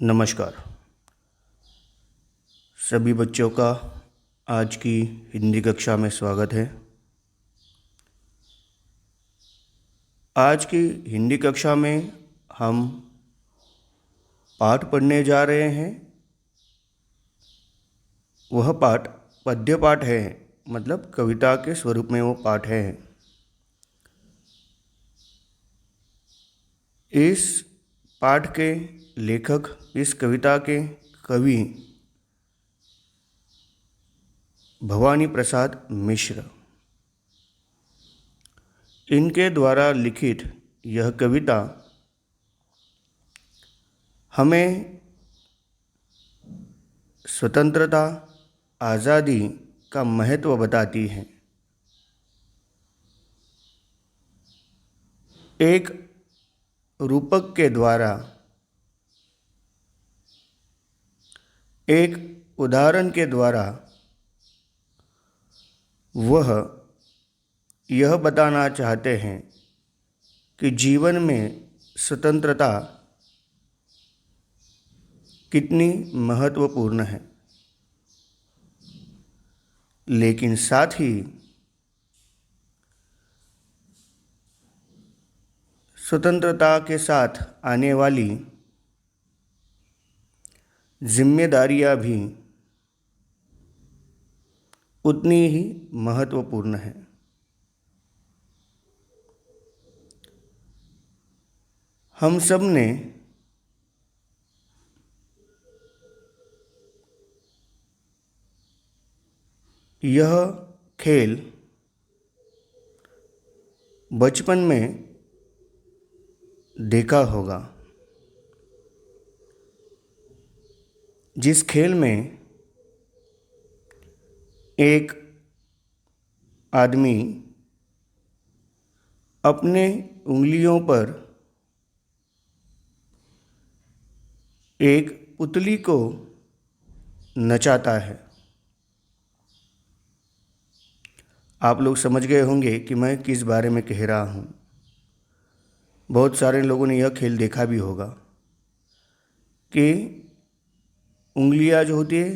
नमस्कार सभी बच्चों का आज की हिंदी कक्षा में स्वागत है। आज की हिंदी कक्षा में हम पाठ पढ़ने जा रहे हैं। वह पाठ पद्य पाठ है, मतलब कविता के स्वरूप में वो पाठ है। इस पाठ के लेखक, इस कविता के कवि भवानी प्रसाद मिश्र। इनके द्वारा लिखित यह कविता हमें स्वतंत्रता, आज़ादी का महत्व बताती है। एक रूपक के द्वारा, एक उदाहरण के द्वारा वह यह बताना चाहते हैं कि जीवन में स्वतंत्रता कितनी महत्वपूर्ण है, लेकिन साथ ही स्वतंत्रता के साथ आने वाली जिम्मेदारियां भी उतनी ही महत्वपूर्ण है। हम सब ने यह खेल बचपन में देखा होगा, जिस खेल में एक आदमी अपने उंगलियों पर एक पुतली को नचाता है। आप लोग समझ गए होंगे कि मैं किस बारे में कह रहा हूँ। बहुत सारे लोगों ने यह खेल देखा भी होगा कि उंगलियां जो होती है,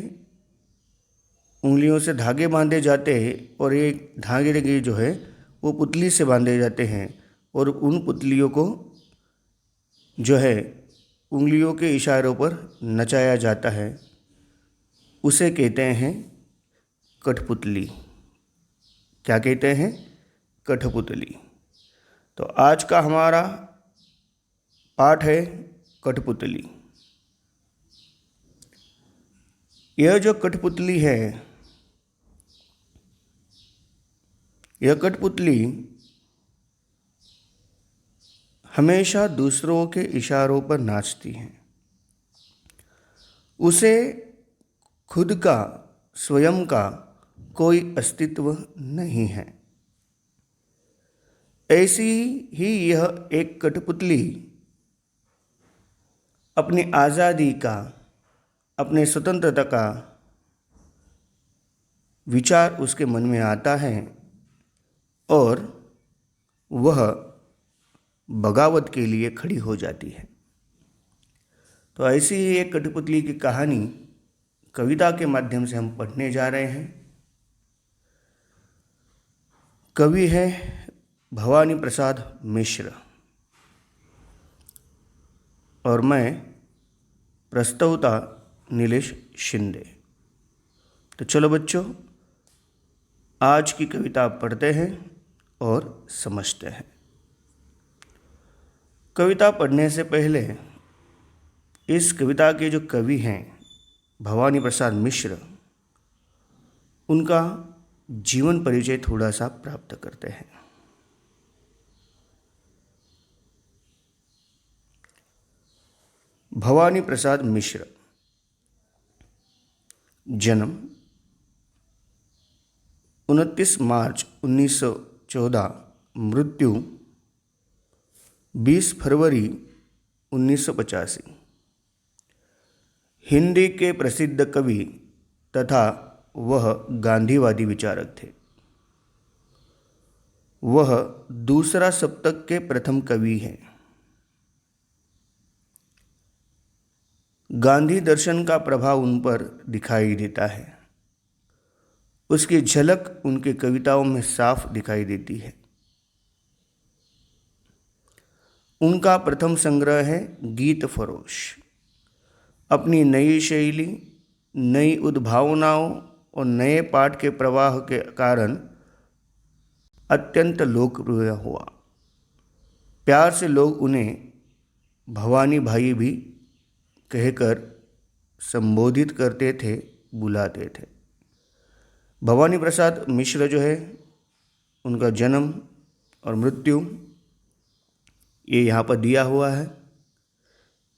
उंगलियों से धागे बांधे जाते हैं और एक धागे जो है वो पुतली से बांधे जाते हैं और उन पुतलियों को जो है उंगलियों के इशारों पर नचाया जाता है। उसे कहते हैं कठपुतली। क्या कहते हैं? कठपुतली। तो आज का हमारा पाठ है कठपुतली। यह जो कठपुतली है, यह कठपुतली हमेशा दूसरों के इशारों पर नाचती है। उसे खुद का, स्वयं का कोई अस्तित्व नहीं है। ऐसी ही यह एक कठपुतली अपनी आज़ादी का, अपने स्वतंत्रता का विचार उसके मन में आता है और वह बगावत के लिए खड़ी हो जाती है। तो ऐसी ही एक कठपुतली की कहानी कविता के माध्यम से हम पढ़ने जा रहे हैं। कवि है भवानी प्रसाद मिश्र और मैं प्रस्तोता नीलेश शिंदे। तो चलो बच्चों, आज की कविता पढ़ते हैं और समझते हैं। कविता पढ़ने से पहले इस कविता के जो कवि हैं भवानी प्रसाद मिश्र, उनका जीवन परिचय थोड़ा सा प्राप्त करते हैं। भवानी प्रसाद मिश्र, जन्म 29 मार्च 1914, मृत्यु 20 फरवरी 1985। हिंदी के प्रसिद्ध कवि तथा वह गांधीवादी विचारक थे। वह दूसरा शतक के प्रथम कवि हैं। गांधी दर्शन का प्रभाव उन पर दिखाई देता है। उसकी झलक उनके कविताओं में साफ दिखाई देती है। उनका प्रथम संग्रह है गीत फरोश। अपनी नई शैली, नई उद्भावनाओं और नए पाठ के प्रवाह के कारण अत्यंत लोकप्रिय हुआ। प्यार से लोग उन्हें भवानी भाई भी कहकर संबोधित करते थे, बुलाते थे। भवानी प्रसाद मिश्र जो है, उनका जन्म और मृत्यु ये यहाँ पर दिया हुआ है।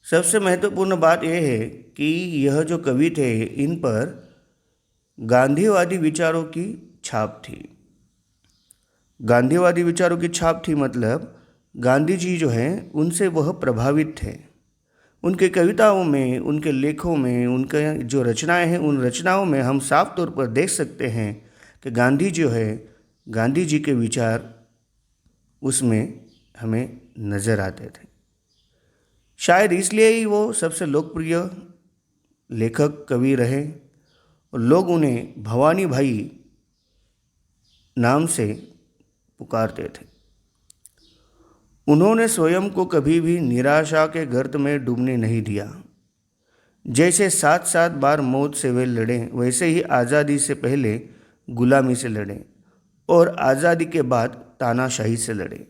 सबसे महत्वपूर्ण बात यह है कि यह जो कवि थे, इन पर गांधीवादी विचारों की छाप थी। गांधीवादी विचारों की छाप थी मतलब गांधी जी जो हैं उनसे वह प्रभावित थे। उनके कविताओं में, उनके लेखों में, उनके जो रचनाएं हैं, उन रचनाओं में हम साफ तौर पर देख सकते हैं कि गांधी जो है, गांधी जी के विचार उसमें हमें नज़र आते थे। शायद इसलिए ही वो सबसे लोकप्रिय लेखक कवि रहे और लोग उन्हें भवानी भाई नाम से पुकारते थे। उन्होंने स्वयं को कभी भी निराशा के गर्त में डूबने नहीं दिया। जैसे 7-7 बार मौत से वे लड़े, वैसे ही आज़ादी से पहले गुलामी से लड़े और आज़ादी के बाद तानाशाही से लड़े।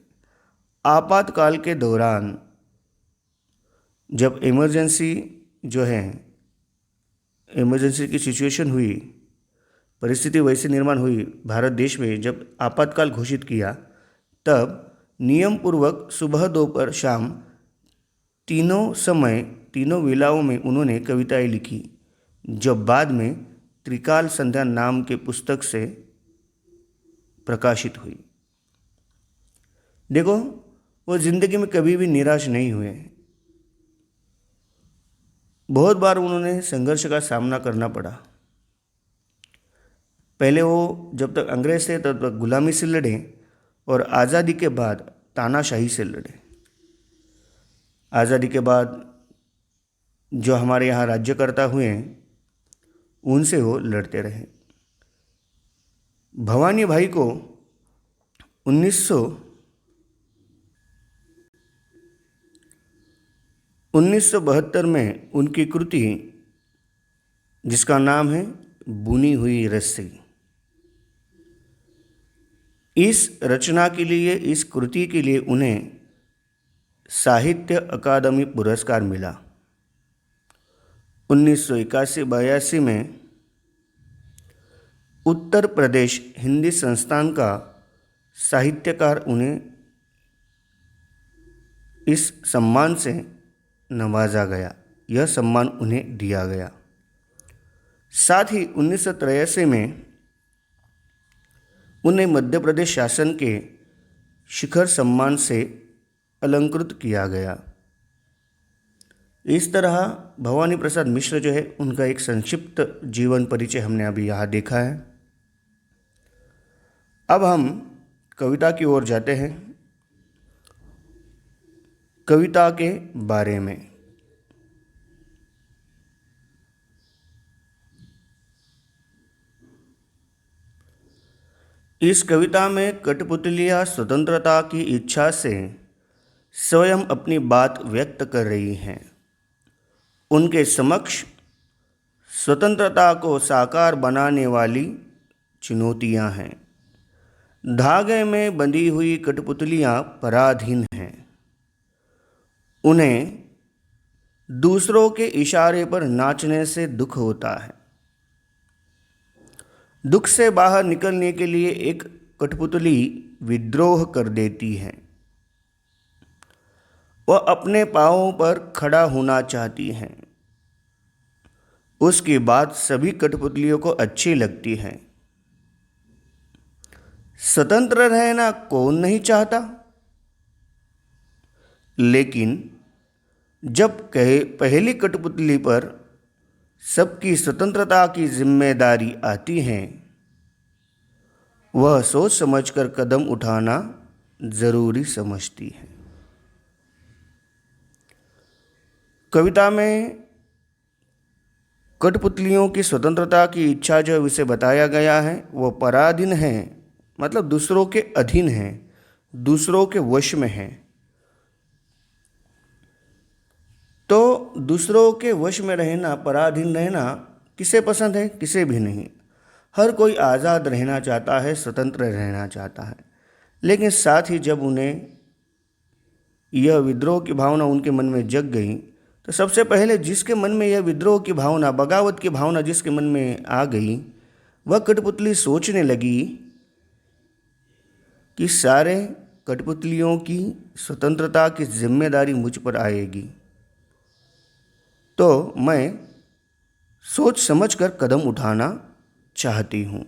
आपातकाल के दौरान जब इमरजेंसी जो है, इमरजेंसी की सिचुएशन हुई, परिस्थिति वैसे निर्माण हुई भारत देश में, जब आपातकाल घोषित किया, तब नियम पूर्वक सुबह, दोपहर, शाम तीनों समय, तीनों वेलाओं में उन्होंने कविताएं लिखी, जो बाद में त्रिकाल संध्या नाम के पुस्तक से प्रकाशित हुई। देखो, वो जिंदगी में कभी भी निराश नहीं हुए। बहुत बार उन्होंने संघर्ष का सामना करना पड़ा। पहले वो जब तक अंग्रेज थे तब तक गुलामी से लड़े और आज़ादी के बाद तानाशाही से लड़े। आज़ादी के बाद जो हमारे यहाँ राज्यकर्ता हुए उनसे वो लड़ते रहे। भवानी भाई को 1972 में उनकी कृति जिसका नाम है बुनी हुई रस्सी, इस रचना के लिए, इस कृति के लिए उन्हें साहित्य अकादमी पुरस्कार मिला। 1981-82 में उत्तर प्रदेश हिंदी संस्थान का साहित्यकार उन्हें इस सम्मान से नवाजा गया। यह सम्मान उन्हें दिया गया। साथ ही 1983 में उन्हें मध्य प्रदेश शासन के शिखर सम्मान से अलंकृत किया गया। इस तरह भवानी प्रसाद मिश्र जो है, उनका एक संक्षिप्त जीवन परिचय हमने अभी यहाँ देखा है। अब हम कविता की ओर जाते हैं। कविता के बारे में इस कविता में कठपुतलियाँ स्वतंत्रता की इच्छा से स्वयं अपनी बात व्यक्त कर रही हैं। उनके समक्ष स्वतंत्रता को साकार बनाने वाली चुनौतियां हैं। धागे में बंधी हुई कठपुतलियां पराधीन हैं। उन्हें दूसरों के इशारे पर नाचने से दुख होता है। दुख से बाहर निकलने के लिए एक कठपुतली विद्रोह कर देती है। वह अपने पांवों पर खड़ा होना चाहती हैं। उसकी बात सभी कठपुतलियों को अच्छी लगती है। स्वतंत्र रहना कौन नहीं चाहता, लेकिन जब पहली कठपुतली पर सबकी स्वतंत्रता की जिम्मेदारी आती है, वह सोच समझकर कदम उठाना जरूरी समझती है। कविता में कठपुतलियों की स्वतंत्रता की इच्छा जो इसे बताया गया है वो पराधीन है, मतलब दूसरों के अधीन है, दूसरों के वश में है। तो दूसरों के वश में रहना, पराधीन रहना किसे पसंद है? किसे भी नहीं। हर कोई आज़ाद रहना चाहता है, स्वतंत्र रहना चाहता है। लेकिन साथ ही जब उन्हें यह विद्रोह की भावना उनके मन में जग गई, तो सबसे पहले जिसके मन में यह विद्रोह की भावना, बगावत की भावना जिसके मन में आ गई, वह कठपुतली सोचने लगी कि सारे कठपुतलियों की स्वतंत्रता की जिम्मेदारी मुझ पर आएगी, तो मैं सोच समझकर कदम उठाना चाहती हूँ।